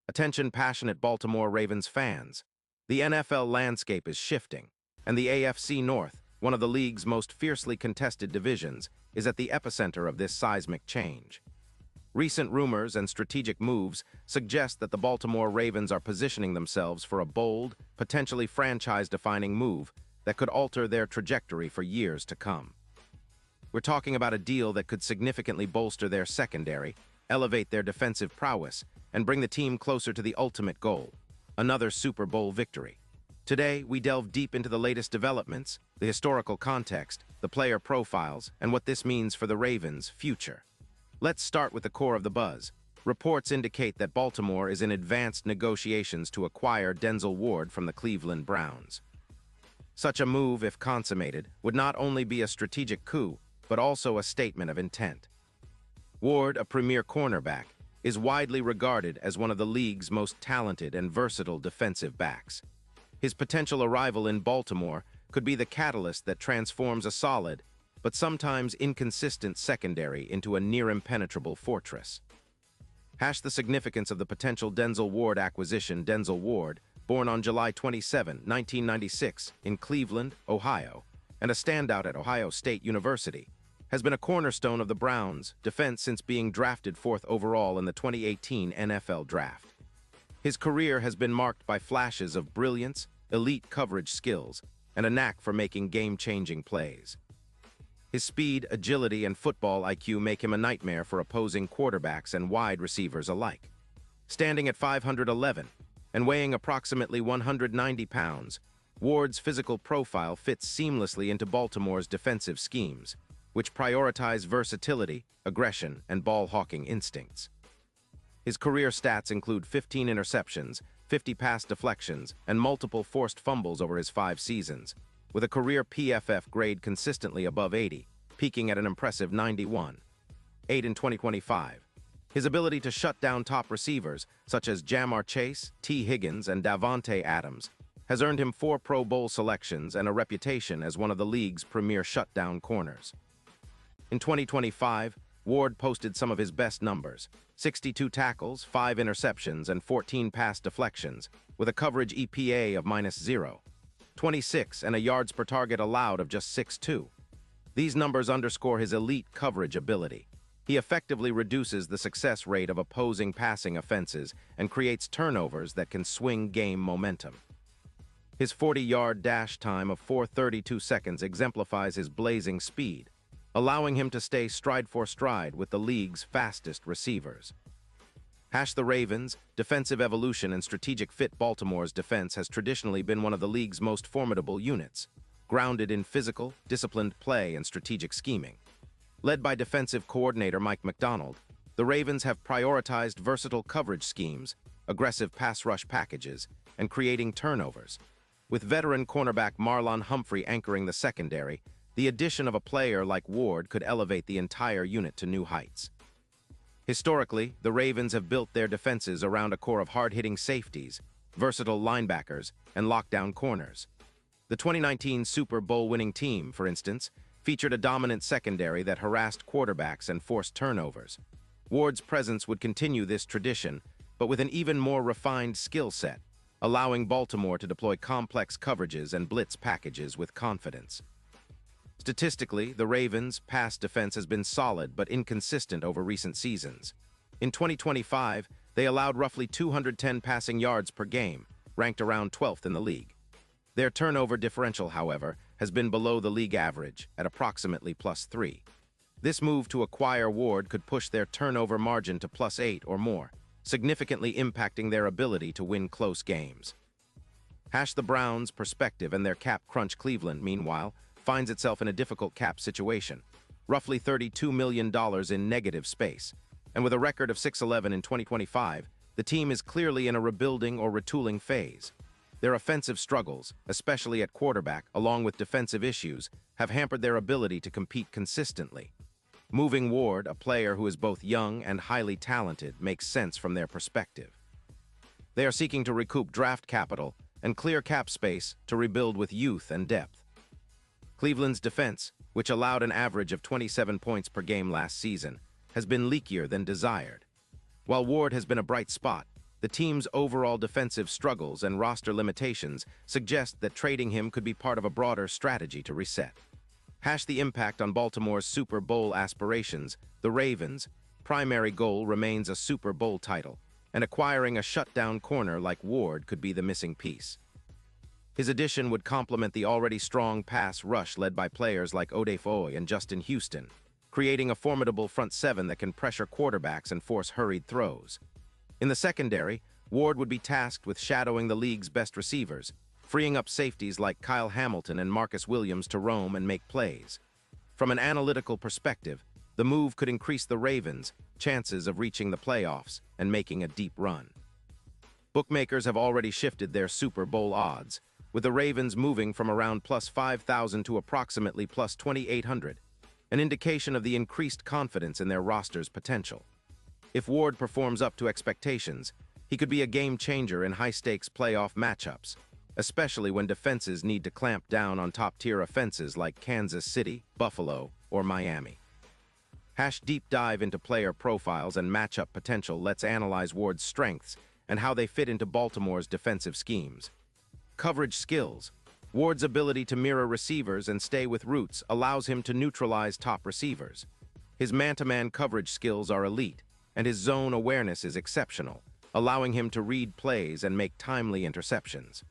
Attention passionate Baltimore Ravens fans. The NFL landscape is shifting, and the AFC North, one of the league's most fiercely contested divisions, is at the epicenter of this seismic change. Recent rumors and strategic moves suggest that the Baltimore Ravens are positioning themselves for a bold, potentially franchise-defining move that could alter their trajectory for years to come. We're talking about a deal that could significantly bolster their secondary, elevate their defensive prowess, and bring the team closer to the ultimate goal, another Super Bowl victory. Today, we delve deep into the latest developments, the historical context, the player profiles, and what this means for the Ravens' future. Let's start with the core of the buzz. Reports indicate that Baltimore is in advanced negotiations to acquire Denzel Ward from the Cleveland Browns. Such a move, if consummated, would not only be a strategic coup, but also a statement of intent. Ward, a premier cornerback, is widely regarded as one of the league's most talented and versatile defensive backs. His potential arrival in Baltimore could be the catalyst that transforms a solid, but sometimes inconsistent secondary into a near-impenetrable fortress. Hash the significance of the potential Denzel Ward acquisition. Denzel Ward, born on July 27, 1996, in Cleveland, Ohio, and a standout at Ohio State University, has been a cornerstone of the Browns' defense since being drafted 4th overall in the 2018 NFL Draft. His career has been marked by flashes of brilliance, elite coverage skills, and a knack for making game-changing plays. His speed, agility, and football IQ make him a nightmare for opposing quarterbacks and wide receivers alike. Standing at 511 and weighing approximately 190 pounds, Ward's physical profile fits seamlessly into Baltimore's defensive schemes, which prioritize versatility, aggression, and ball-hawking instincts. His career stats include 15 interceptions, 50 pass deflections, and multiple forced fumbles over his 5 seasons, with a career PFF grade consistently above 80, peaking at an impressive 91. 8 in 2025. His ability to shut down top receivers, such as Jamar Chase, T. Higgins, and Davante Adams, has earned him 4 Pro Bowl selections and a reputation as one of the league's premier shutdown corners. In 2025, Ward posted some of his best numbers: 62 tackles, 5 interceptions, and 14 pass deflections, with a coverage EPA of -0, 26, and a yards per target allowed of just 6.2. These numbers underscore his elite coverage ability. He effectively reduces the success rate of opposing passing offenses and creates turnovers that can swing game momentum. His 40-yard dash time of 4:32 seconds exemplifies his blazing speed, allowing him to stay stride for stride with the league's fastest receivers. Hash the Ravens, defensive evolution and strategic fit. Baltimore's defense has traditionally been one of the league's most formidable units, grounded in physical, disciplined play and strategic scheming. Led by defensive coordinator Mike Macdonald, the Ravens have prioritized versatile coverage schemes, aggressive pass rush packages, and creating turnovers. With veteran cornerback Marlon Humphrey anchoring the secondary, the addition of a player like Ward could elevate the entire unit to new heights. Historically, the Ravens have built their defenses around a core of hard-hitting safeties, versatile linebackers, and lockdown corners. The 2019 Super Bowl-winning team, for instance, featured a dominant secondary that harassed quarterbacks and forced turnovers. Ward's presence would continue this tradition, but with an even more refined skill set, allowing Baltimore to deploy complex coverages and blitz packages with confidence. Statistically, the Ravens' pass defense has been solid but inconsistent over recent seasons. In 2025, they allowed roughly 210 passing yards per game, ranked around 12th in the league. Their turnover differential, however, has been below the league average at approximately +3. This move to acquire Ward could push their turnover margin to +8 or more, significantly impacting their ability to win close games. Hash the Browns' perspective and their cap crunch. Cleveland, meanwhile, finds itself in a difficult cap situation, roughly $32 million in negative space, and with a record of 6-11 in 2025, the team is clearly in a rebuilding or retooling phase. Their offensive struggles, especially at quarterback, along with defensive issues, have hampered their ability to compete consistently. Moving Ward, a player who is both young and highly talented, makes sense from their perspective. They are seeking to recoup draft capital and clear cap space to rebuild with youth and depth. Cleveland's defense, which allowed an average of 27 points per game last season, has been leakier than desired. While Ward has been a bright spot, The team's overall defensive struggles and roster limitations suggest that trading him could be part of a broader strategy to reset. The impact on Baltimore's Super Bowl aspirations. The Ravens' primary goal remains a Super Bowl title, and acquiring a shutdown corner like Ward could be the missing piece. His addition would complement the already strong pass rush led by players like Odafe and Justin Houston, creating a formidable front seven that can pressure quarterbacks and force hurried throws. In the secondary, Ward would be tasked with shadowing the league's best receivers, freeing up safeties like Kyle Hamilton and Marcus Williams to roam and make plays. From an analytical perspective, the move could increase the Ravens' chances of reaching the playoffs and making a deep run. Bookmakers have already shifted their Super Bowl odds, with the Ravens moving from around plus 5,000 to approximately plus 2,800, an indication of the increased confidence in their roster's potential. If Ward performs up to expectations, he could be a game-changer in high-stakes playoff matchups, especially when defenses need to clamp down on top-tier offenses like Kansas City, Buffalo, or Miami. Deep dive into player profiles and matchup potential. Let's analyze Ward's strengths and how they fit into Baltimore's defensive schemes. Coverage skills. Ward's ability to mirror receivers and stay with routes allows him to neutralize top receivers. His man-to-man coverage skills are elite, and his zone awareness is exceptional, allowing him to read plays and make timely interceptions.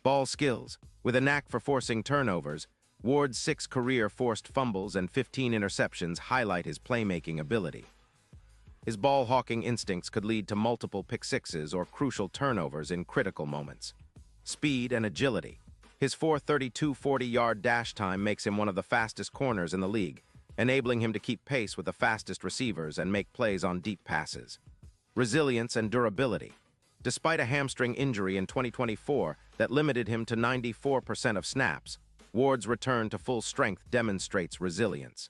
Ball skills. With a knack for forcing turnovers, Ward's 6 career forced fumbles and 15 interceptions highlight his playmaking ability. His ball-hawking instincts could lead to multiple pick-sixes or crucial turnovers in critical moments. Speed and agility. His 4.32 40-yard dash time makes him one of the fastest corners in the league, enabling him to keep pace with the fastest receivers and make plays on deep passes. Resilience and durability. Despite a hamstring injury in 2024 that limited him to 94% of snaps, Ward's return to full strength demonstrates resilience.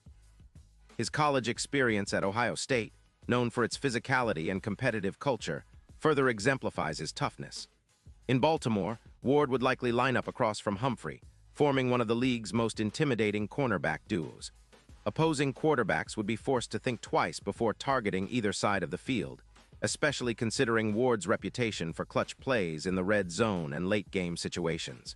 His college experience at Ohio State, known for its physicality and competitive culture, further exemplifies his toughness. In Baltimore, Ward would likely line up across from Humphrey, forming one of the league's most intimidating cornerback duos. Opposing quarterbacks would be forced to think twice before targeting either side of the field, especially considering Ward's reputation for clutch plays in the red zone and late-game situations.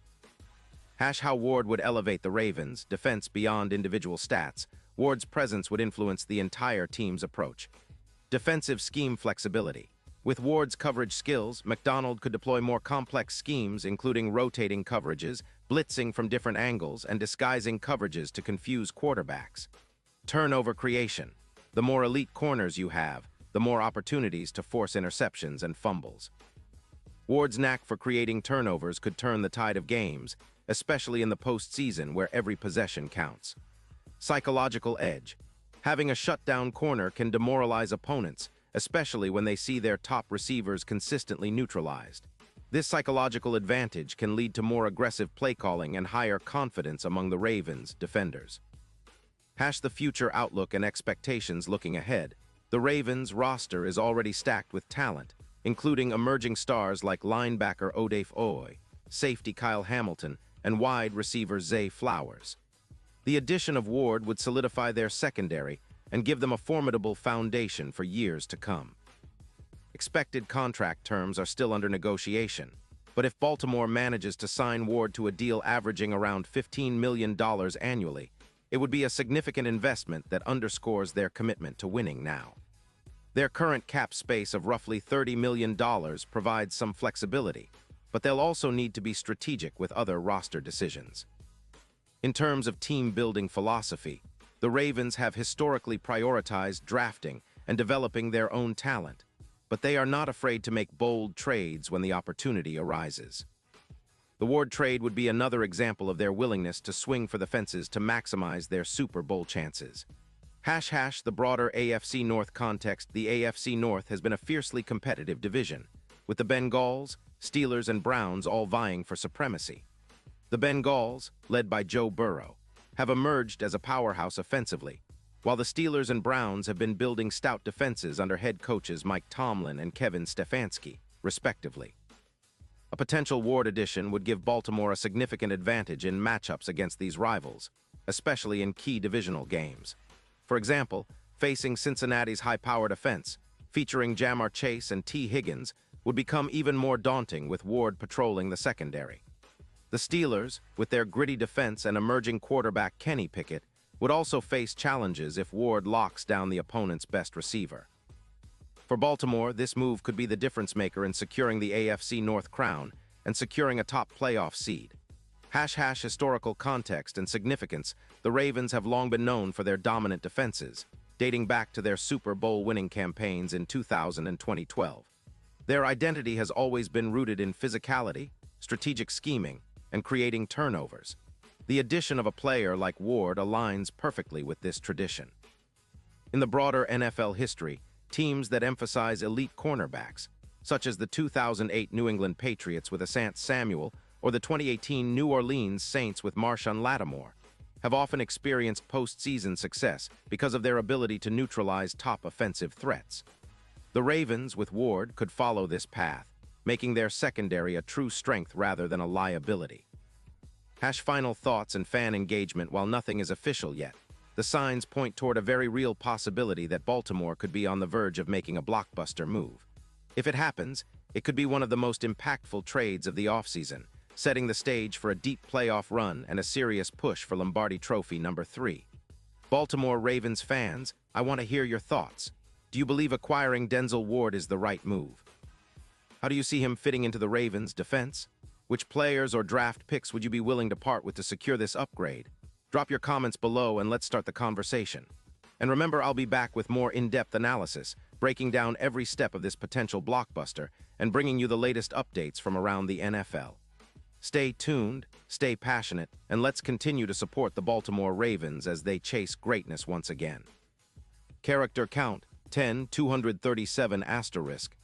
How Ward would elevate the Ravens' defense beyond individual stats. Ward's presence would influence the entire team's approach. Defensive scheme flexibility. With Ward's coverage skills, McDonald could deploy more complex schemes, including rotating coverages, blitzing from different angles, and disguising coverages to confuse quarterbacks. Turnover creation. The more elite corners you have, the more opportunities to force interceptions and fumbles. Ward's knack for creating turnovers could turn the tide of games, especially in the postseason where every possession counts. Psychological edge. Having a shutdown corner can demoralize opponents, especially when they see their top receivers consistently neutralized. This psychological advantage can lead to more aggressive play calling and higher confidence among the Ravens' defenders. The future outlook and expectations. Looking ahead, the Ravens' roster is already stacked with talent, including emerging stars like linebacker Odafe, safety Kyle Hamilton, and wide receiver Zay Flowers. The addition of Ward would solidify their secondary and give them a formidable foundation for years to come. Expected contract terms are still under negotiation, but if Baltimore manages to sign Ward to a deal averaging around $15 million annually, it would be a significant investment that underscores their commitment to winning now. Their current cap space of roughly $30 million provides some flexibility, but they'll also need to be strategic with other roster decisions. In terms of team-building philosophy, the Ravens have historically prioritized drafting and developing their own talent, but they are not afraid to make bold trades when the opportunity arises. The Ward trade would be another example of their willingness to swing for the fences to maximize their Super Bowl chances. The broader AFC North context. The AFC North has been a fiercely competitive division, with the Bengals, Steelers, and Browns all vying for supremacy. The Bengals, led by Joe Burrow, have emerged as a powerhouse offensively, while the Steelers and Browns have been building stout defenses under head coaches Mike Tomlin and Kevin Stefanski, respectively. A potential Ward addition would give Baltimore a significant advantage in matchups against these rivals, especially in key divisional games. For example, facing Cincinnati's high-powered offense, featuring Jamar Chase and T. Higgins, would become even more daunting with Ward patrolling the secondary. The Steelers, with their gritty defense and emerging quarterback Kenny Pickett, would also face challenges if Ward locks down the opponent's best receiver. For Baltimore, this move could be the difference maker in securing the AFC North crown and securing a top playoff seed. Historical context and significance, the Ravens have long been known for their dominant defenses, dating back to their Super Bowl winning campaigns in 2000 and 2012. Their identity has always been rooted in physicality, strategic scheming, and creating turnovers. The addition of a player like Ward aligns perfectly with this tradition. In the broader NFL history, teams that emphasize elite cornerbacks, such as the 2008 New England Patriots with Asante Samuel or the 2018 New Orleans Saints with Marshawn Lattimore, have often experienced postseason success because of their ability to neutralize top offensive threats. The Ravens, with Ward, could follow this path, making their secondary a true strength rather than a liability. Final thoughts and fan engagement. While nothing is official yet, the signs point toward a very real possibility that Baltimore could be on the verge of making a blockbuster move. If it happens, it could be one of the most impactful trades of the offseason, setting the stage for a deep playoff run and a serious push for Lombardi Trophy number 3. Baltimore Ravens fans, I want to hear your thoughts. Do you believe acquiring Denzel Ward is the right move? How do you see him fitting into the Ravens' defense? Which players or draft picks would you be willing to part with to secure this upgrade? Drop your comments below and let's start the conversation. And remember, I'll be back with more in-depth analysis, breaking down every step of this potential blockbuster and bringing you the latest updates from around the NFL. Stay tuned, stay passionate, and let's continue to support the Baltimore Ravens as they chase greatness once again. Character count, 10, 237 asterisk.